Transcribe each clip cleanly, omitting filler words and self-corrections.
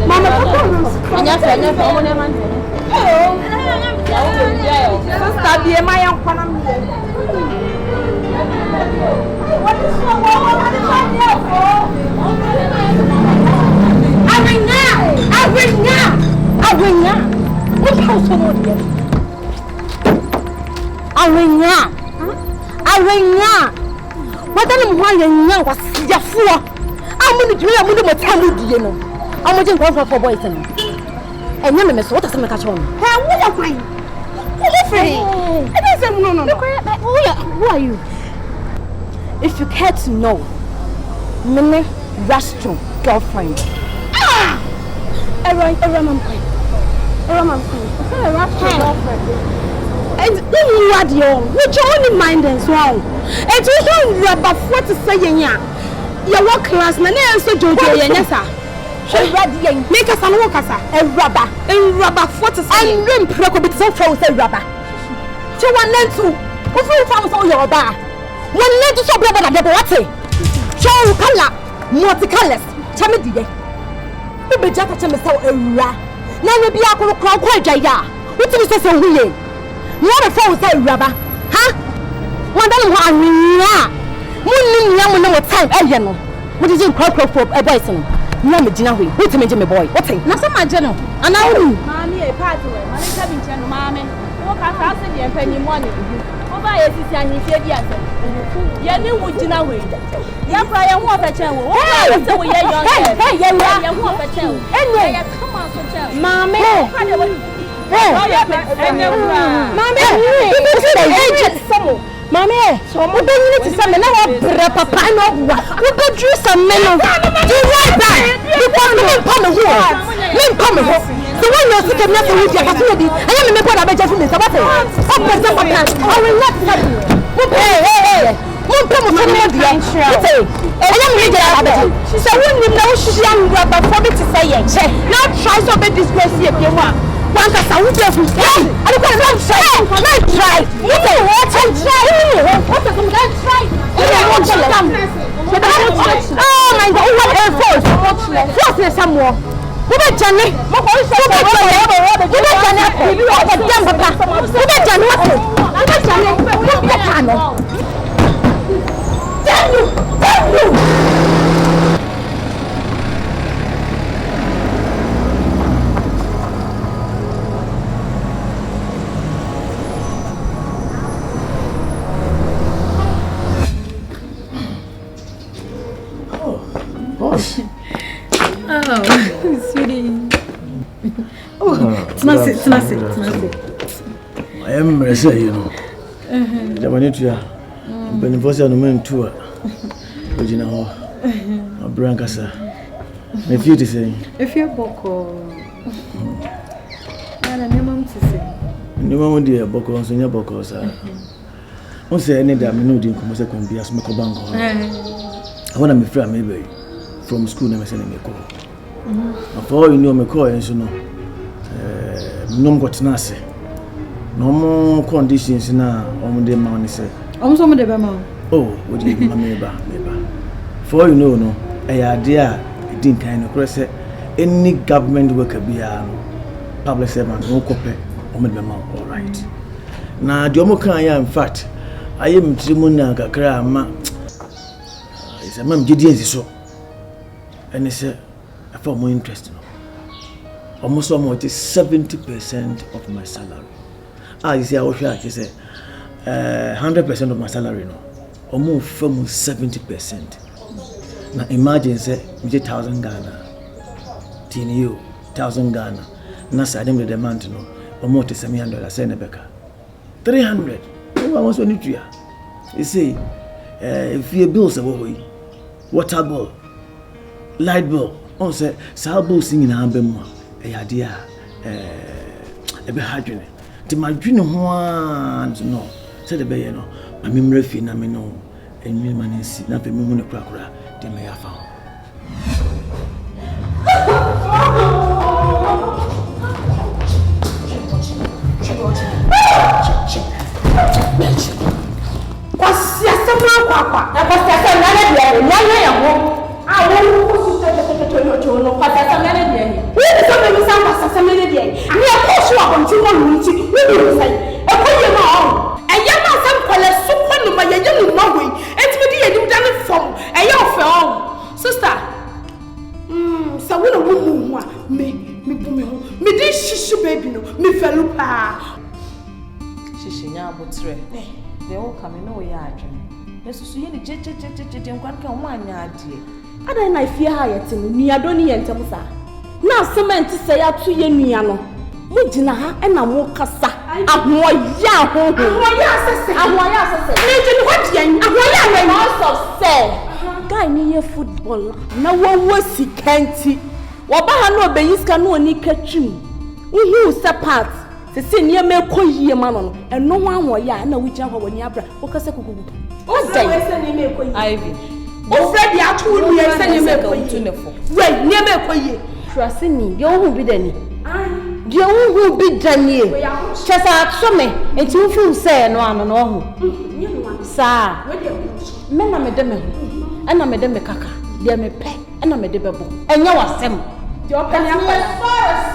Mama, what I'm was your fool. I'm going to do my time with you. I'm going to go for boys and you miss what I'm catch on. How are you? No. Who are you? If you care to know, Mene Rastro girlfriend. And then you are the own, which only mind as well. And you don't rubber what to say, your work class, man, so Jojo, yes, sir. Make us an worker, and rubber, what to say, and rim procobit so frozen rubber. So one then two, who found all your bar. One let us up about the water. Show color, multicolors, Chamedy. You be just a chemical era. Now be a crowd quite jaya. What is this? What a phone say rubber, huh? One don't want me. Moon no time, Eliano. What is your crowd for a boy? No, Jinawi, what's a boy? What's it? Not my general. And now, Mammy, a part of it. Money coming to Mammy. What can I say? And penny money. Over a sister, and he said, yes. You knew what Jinawi. Young Brian walk a channel. Hey, so we are young. Hey, young walk a channel. Anyway, come on, Mammy. Mommy, so I'm going to some men. Papa, no, we go through some men. You right back. You come home. So when you're sick of nothing with your facility, I am a member of a gentleman. I will not tell you. Hey. Won't come with me. I am ready. So when you know she's young, but for me to say it, now try to be disgraced if you want. One can say, I don't try. Let's try. You say, what? And try. What is let's try? Oh my God, what a force. Force somewhere. Who bet Johnny? Who bet sweetie. It's not I am Marissa, you know. Jamanitria, Benivosa no man tour. But you know, a brancasa. If you to say, if you're Boko, I don't know to say. No one dear Bocos and your Bocos. I say any damn no didn't come as a combias Macobango. I want to be free, maybe from school, never sending me a call. For all you know, me call and so no. No got nasi. No more conditions now. On the man say. Some of the man. Oh, what do you mean, neighbor? For you know, no. A idea. It didn't kind of cross it. Any government worker be a public servant. No copy. On the man. All right. Now, the Omoka, in fact, I am Trimuna Kakra. It's a man Gideon so. And he said, I found more interesting. Almost 70% of my salary. You see, I was sure, 100% of my salary, no. Almost from 70%. Now imagine, say, 1,000 Ghana. TNU, 1,000 Ghana. Now, I didn't demand, no. Almost $700, I send a becker. 300. Oh, I was on it. You see, if your bills are water bill, light bill, on say, Salbo singing Ambema. A idea, a be hydrogen. To my dream one, no, said the bay, no, my memory fina me no, and you man is nothing moon a cracker, they may have found. What's your papa? I was just another day, I won't no kwata samene de ni we de so me san kwata samene de ni e ko so abonti no no nti we de sai e ko ye ma o e ya ma sam kwale so ko no ma ye no ma we enti me de ye nim dan fom e ye ofe o sister so we no wo a me bu me ho me de shishi baby no me felu pa shishi nya abotre de o ka me no ye adwene nesusu ye ni je nkwan ka o anya ade ada na fie ha yete no nuado ni yentem sa na cement se ya to ye nua no mo gina ha e na mo kasa ahoya asese me je ni what yen ahoya we most of say guy ni ye football na wo sikanti wo ba ha no obeyiska no oni katwim uhu se part se ni me koyie ma no eno ho ahoya na wo gina ho woni abra wo kasa kukugu o dai se ni me koyie Ivy o Fred ya tu ni e se ni me koyie we ni me koyie trust ni de ohu bi dani de ohu bi dani chesa so me enti wo fu se no ano no ohu sa me na me de me ho na me de me kaka de me pe na me de bebo enya wasem de o pe ni akwa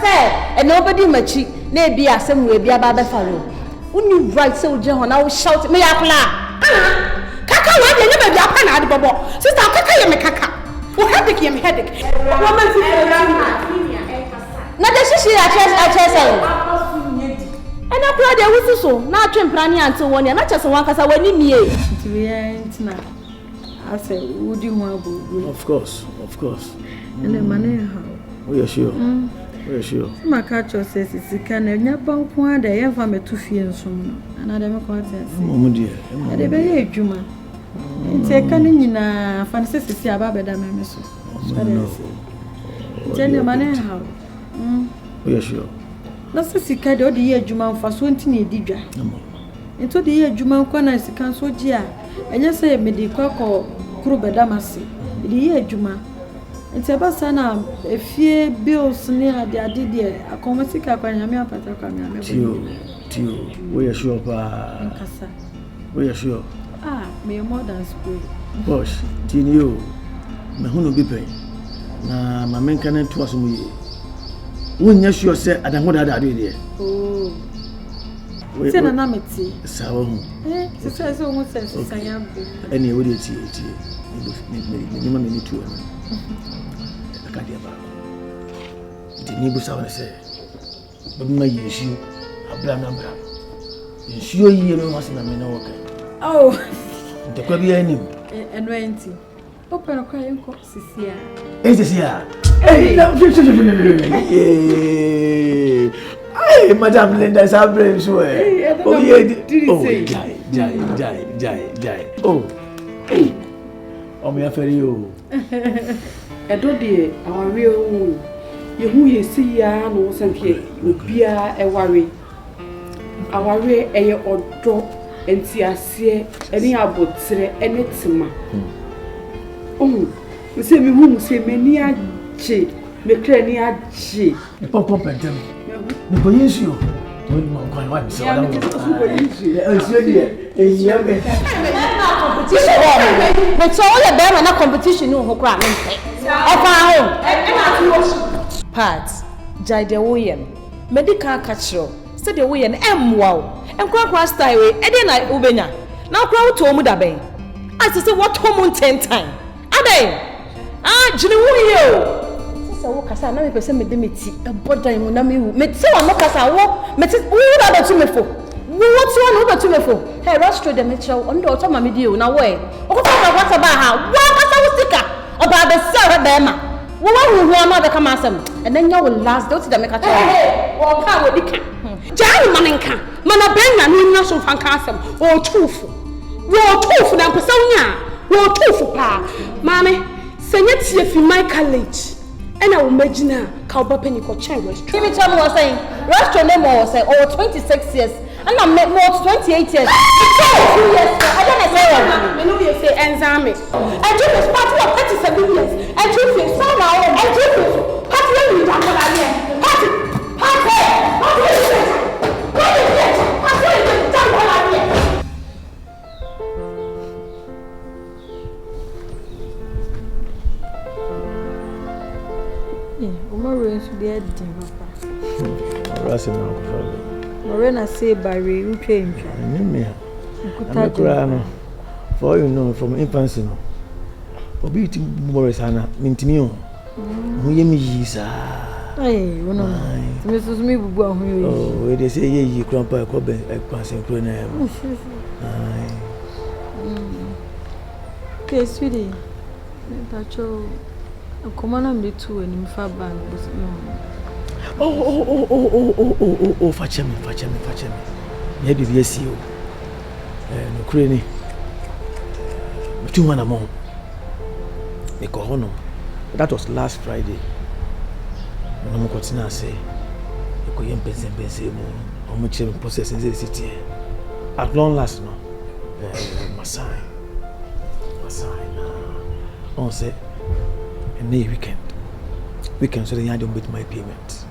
se ena obedi machi na e bi asem we bi aba be faro uni right se o je ho na wo shout me yakla kaka we de nya be apa na ade bobo sister kaka ye me kaka wo headache ye me headache wo ma fi na de shishi a chese ena pro de wusu so na atwempra ne ante woni na chese wan kasa wani mie ntiwe ntina ase udi ho abu of course ene mane ha we are sure we are sure maka cho sesi sika na nya banko ada ye fa metu fie nso no ana de me ko atense mo die de be ye adwuma nti e ka ne nyina fa ne sesi aba beda me so tene mane ha we are sure na sika de odi ye adwuma mfa so nti na edidwa nti odi ye adwuma ko na sika so gi a enye se me di kwakọ kuru beda mase di ye adwuma nti aba sana efie bills ni ade de akomasika kwa nyame apata kwa nyame tio we are sure pa nkasa we are sure me more than school boss tinio me hunu bi pen na ma menka na to aso mu ye wonya sure se adanho da de se na na meti sawo hu se se o se sanya bu eni we de tie ni ma me ni tu akadia ba ni bu sawo se babu ma yeshu abram na bra yeshu yi no ma se na me na wo kai de kwa bi anim eno enti o pero kwa yenko sisia sisia Hey, Madam Linda is our brave so. Oh, yeah. Jai. Oh, hey. Oh, me after you. Edo de aware o. Ye hu ye si ya no sanke obia e ware. Aware eye odo enti ase eni abotre ene tima. Se mi hu se meni aje, me kra ni aje. Pom pentem. Me conheço eu. Todo mundo conhece vai me ser lá. Eu sei dia. E eu me. But so all the bear na competition no ho kra me pe. Ofa ho. Part Jide Woyen medical catcher said the Woyen wow. Enkwa style we e dey na ubenya. Na kra wo to mu da ben. I say what home 10 time. Adai. Jini wo ye o. Sisa wo kasa na me pese me de meti e bodan mu na me hu. Meti wa no kasa wo meti wo da do tu me fo. Wo ti wo no do tu me fo. Hey rostro de me chew on do to ma me di o na wo e. O ko fa kwata ba ha. Wo kasa wo sika. Oba be se be ma. Wo wa hu hu na be kama asem. E na nya wo last do ti da me ka chew. Wo ka wo dika. Jai manenka. Mana benga no nya so fan ka asem. O tufu. Wo tufu na pese wo nya. Wo tufu pa. Mame Senya tie fi my college. Ena wo magina ka oba peni ko chen restaurant. Give me tell me what saying. Restaurant name was say over 26 years. And I'm more 28 years. 2 years. I don't know. Me no be say enzame. And you is part of 37 years. And you feel so now and you feel part of you that one here. Party. Dear papa. Rasa na ko fa. Morena say Barry utwe. Nyame. I'm crying. For you know from infancy no. Obi ti Morris ana mintimi o. Hu ye mi yisa. Eh, wono. Me so me bubu ahu yo. Oh, we dey say ye yi krampa ko be ekwansen kro na e. Ai. Okay, sweetie. Pacho. Komana me tu eni mfa bank no. Oh, fachemi. Ye bi esi o. No kure ni. Mutu mana mo. Me ko hono. That was last Friday. No mo continue say. E ko yem pense mo. O mo chere process in the city. At long last no. Masai. On say and a weekend so they had to with my payment.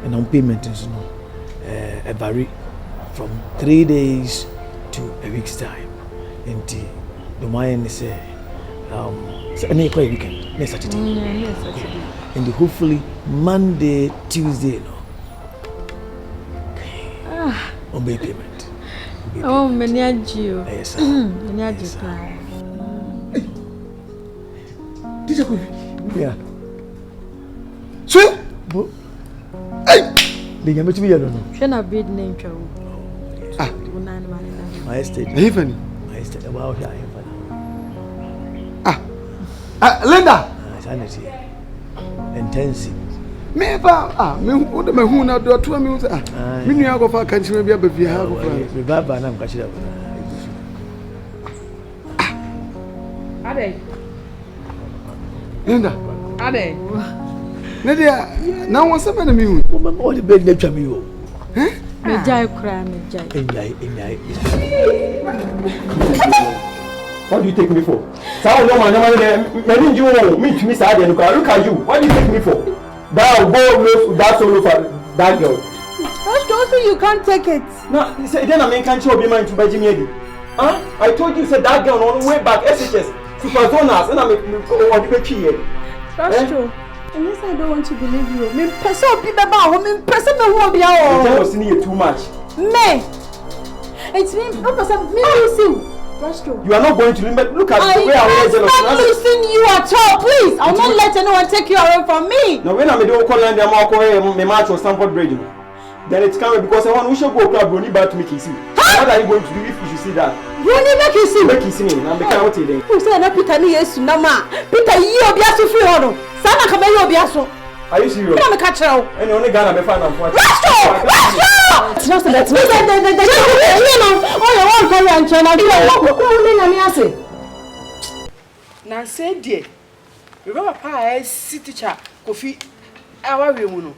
And on payment is vary from 3 days to a week's time. And the mine is any weekend, next Saturday. And hopefully Monday, Tuesday, on my payment. Oh, many you. Yes, yeah. So, hey, the game to me, I don't know. Can I bid name chow? My estate, even my estate about here. Linda, sanity, intensive. me what am I who now do 2 minutes? Me you go for country maybe a baby have. We baba na mkachi da. Ade. Linda. Ade. Nadia, now what's up in me? What the bed lecture me o. Me jai kra me jai. Enjai. What do you take me for? Sao no man, me you meet me sad and look at you. What do you take me for? That go that solo for that girl. That's also you can't take it. No, then I mean can't you be mine to buy Jimmy? Huh? I told you said that girl on the way back SHS super zoners and I make what the here. That's true. And yes, I don't want to believe you. Me person be baba, me person me won't be out. That was seeing too much. Me. It's me. No person me losing. That's true. You are not going to look at the way I was jealous. I'm not losing you at all. Please, I'll not let anyone take you away from me. No, when I made the call and the amount me match or Stamford Bridge. Then it's coming because I want we should go club Brony back to make you see. What are you going to do if you should see that? Brony make you see. Make you see me. I'm the kind of thing. Who said na Peter ni Yesu na ma? Peter yi obiaso free hono. Sana ka me yi obiaso. Are you serious? Na me ka kire o. And only Ghana be fan and what? It's not that. You know, oh you want go and China. You know, me ase. Na say die. Remember pa city teacher Kofi awa we mu no.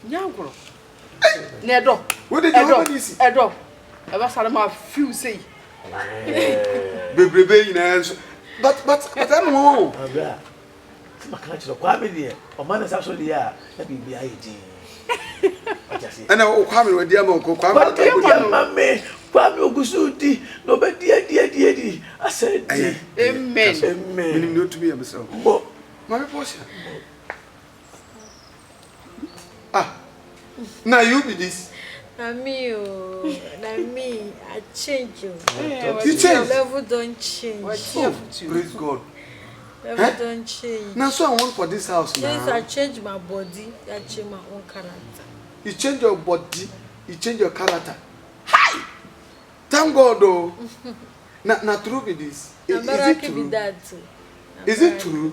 Nyagoro. Nedo. What did you have this? Edo. Eba sare ma feel say. Bebrebe ina but I'm home. Abra. Ma kana chiro kwa be de. O man na so de ya, na bibi ayi din. And I come with the amount of Mame, Kwame Ogusudi, no be die. I said, Amen. Meaning not to me, myself. My portion. Now you be this. Na me, I change you. You change. Level don't change. Praise God. Level don't change. Now, so I want for this house now. Yes, I change my body. I change my own character. You change your body, you change your character. Hi! Thank God, though. Now, true with this. Is it true? Is it true?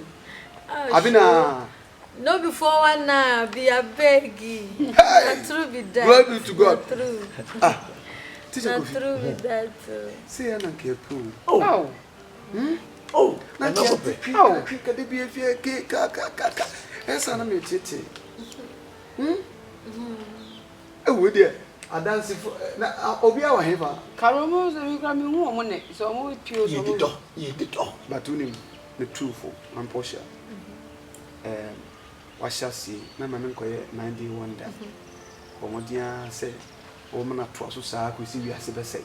No, before one now, be a beggy. Hey! True with that. Glory be to God. True. Teacher, true with that. say I don't care. Oh. Oh, I know what. oh, can they be a fair cake? Yes, I'm a titty. Oh, dear. I dance for Obia or Heva. Caromos and Grammy woman, so I'm with you. You did all. But to him, the truthful, and Portia. What shall see? My man, 91 day. Or what dear said, woman at Trosso, we see we are say.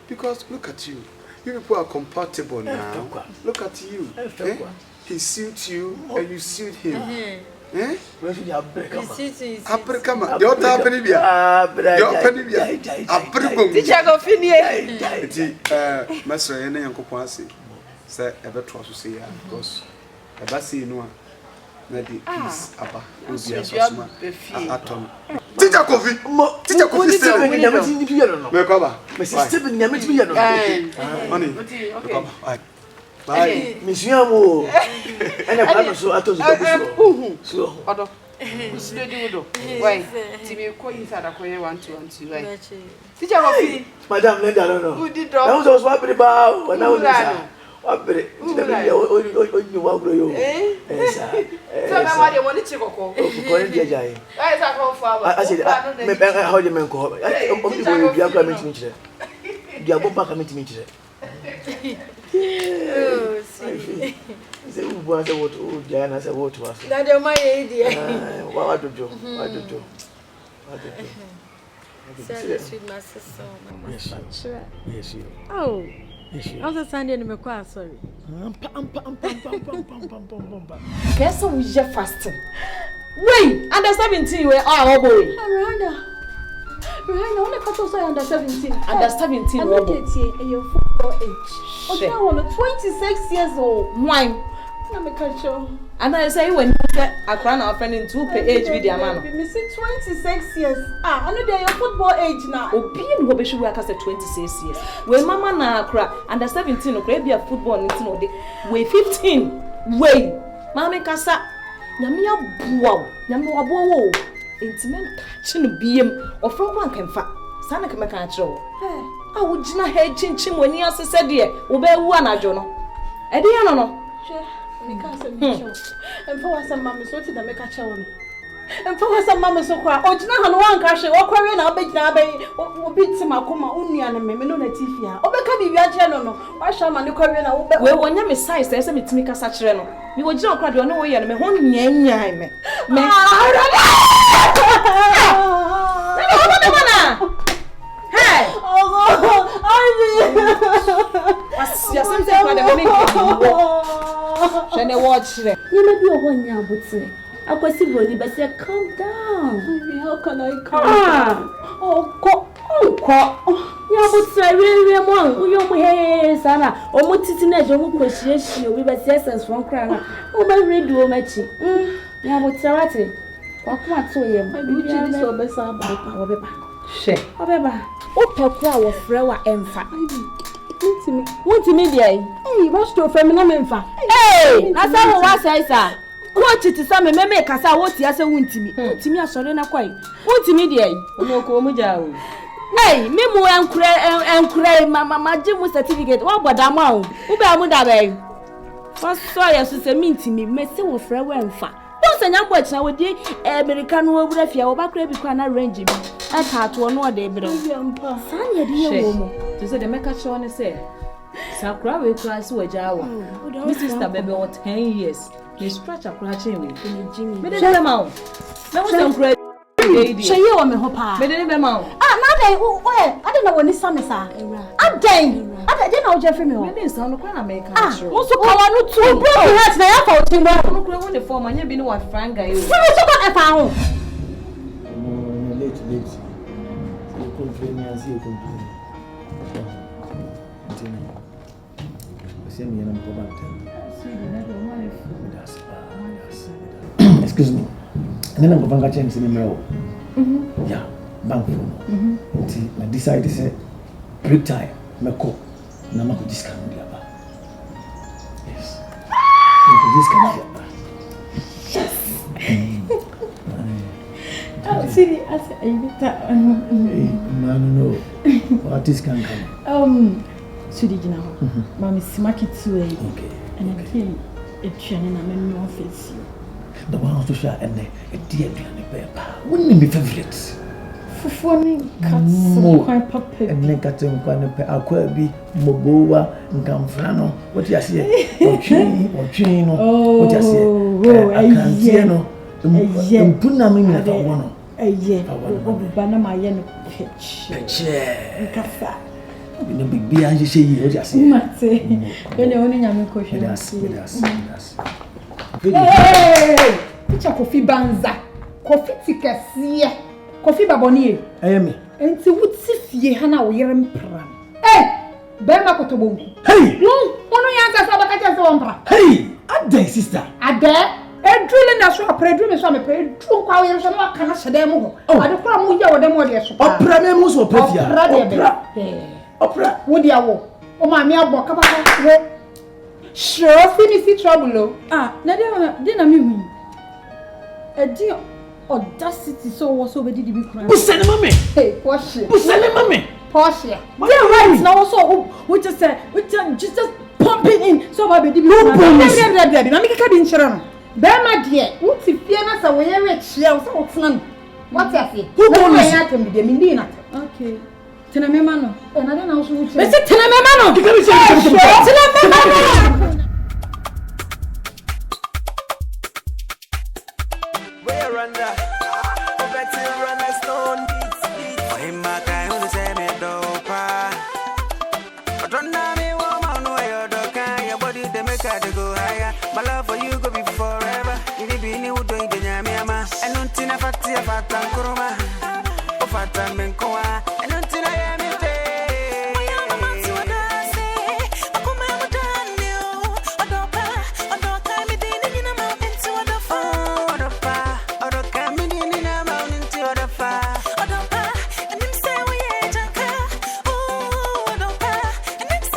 Because look at you. You people are compatible now. Look at you. He suits you and you suit him. Where should you have break up? Apricama. The other penny beer. The penny beer. Apricum. Teacher go finish. Master, any uncle Quasi said ever trust to say because ever see no one. Maybe peace, Abba. Teacher coffee. Teacher coffee. Money. Bye. Miss Yamu. And I so I told you. So, why? Timmy call inside a coin 1 2 1 2. Teacher coffee. Madam, I don't know. Who did I was swapping about when I was there. What you want to do? So, I want to go. I said, maybe how you men call it. You are back coming to me today. Oh, see. What Diana said, what to us? That's my idea. What to do? What to do? What to do? Sweet my sister. Yes, you. Oh. I was Sunday in my car, sorry. Guess we just fasting. Wait, under 17 we are boy. Rihanna, only cut say under 17. Under 17 robo. And your football age. Okay, I want 26 years old. Why? Na me catch you. And I say when you say Akran our friend in 2 per age with their man. Me say 26 years. I know they your football age now. Obi no go be sure we say 26 years. We mama na Akra under 17 no be a football nti no de. We 15. Wait. Mama kasa nyame aboa. Nyame aboa wo. Intimate catching biem ofro kwa nkemfa. Sana kema kan kire wo. A wo gina ha chinchin wani asese de wo be wu anajo no. E de ya no. Because I'm sure. And for some mammy, so to the make a chow. And for some mammy, so cry. Oh, Jana, one crash, or quarry, and I'll be Nabe, or beat some Akuma, only and a memon at Tifia. Oh, become your general. Why shall my new career now? Well, when you're size, there's a bit to make a such reno. You will jump out your no way and me one yen. Hey! Oh, what's your something for the make Shall I watch them? You may be a 1 year, but say, I was simply but say, calm down. How can I calm? Yeah, but say, really, among your hair, Sana, or what is in a joke question you with essence from Crana. Oh, my radio matching. Yeah, but Sarati. What to you? Maybe you so best about She. However, what pepper was Frewa Emfa. Want to me, dear? Hey, what's your feminine Emfa? Hey, I saw what I said. What it is some make us out what you say, won't to me. To me, I saw in a quite. Want to me, dear? No, come down. Hey, Mimo and cray, Mamma Jim with certificate. What but I'm out? Who be a mother? First, sorry, as to say, mean to me, Messi or Frewa Emfa. Once a young watch now with the American over if you are back, we can arrange it. I can't one more day, but Sanya, dear woman. To say the make a show and say, Sakra will cry so a jawa. Mr. Baby, or 10 years. You stretch a crashing with Jimmy. But then, Mount. That was some great lady. Say you on me, Hopper. But then, Mount. I don't know when this summer, sir. I'm dying. I didn't know Jeffrey. Maybe some of the make a show. Also, come on, 2 broken heads. They are for tomorrow. The form and you've been what Frank guy. So, I found. Late. You complain and see you complain. Excuse me. And then I'm going to change the number. Yeah, bank phone. I decided to say, break time, my call. Now I'm going to discount the other. Yes. I'm going to discount the other. Yes. See, I said, No. What is can come? Sweetie, you know, Mammy smack it to it. Okay. And I feel a training I'm in face. The one also share and a dear paper. Wouldn't be favorites. For forming cats, quite puppy. And then cut him Aquabi, Moboa, and Camfrano. What you say? Or Chino. What you say? I can't see no. Punaming at one. A year. Banama yen pitch. Cassa. In a big beer, you say, you just say, you're the only young question. Yes. Hey! Ucha Kofi Banza. Kofi Tikasia. Kofi Baboni. Emi. Enti wutifie hana wo yere mpra. Bema kotobonku. Hey! Ono yanza so abakacha so mpra. Hey! Ade sister. Ade edrule na so apredru me so me predru kwa wo yere so na kana hyede mu ho. Ade kwa mu ya wo dem wo de so. Opra me mu so prefia. Opra. Wo dia wo. O ma me abo kabaka wo. Sure finish trouble. Na de na me hu. Edi audacity so wo so be di bi kura. Busene mame. Hey, Porsche. Busene mame. Porsche. Yeah, right. Now also we just pumping in so ba be di bi kura. Na me keka bi nchira no. Be ma de, wuti fie na sa wo ye we chia wo so wo tena no. What you say? Who bonus? Na tem bi mi ndi na. Okay. Tena me ma no. Na de na wo so wuti. Me say tena me ma no. Tena me ma no. My love for you go be forever. You be new doing the nyame ama. And until I fat ya fat and kuruma. O fat and menkoa.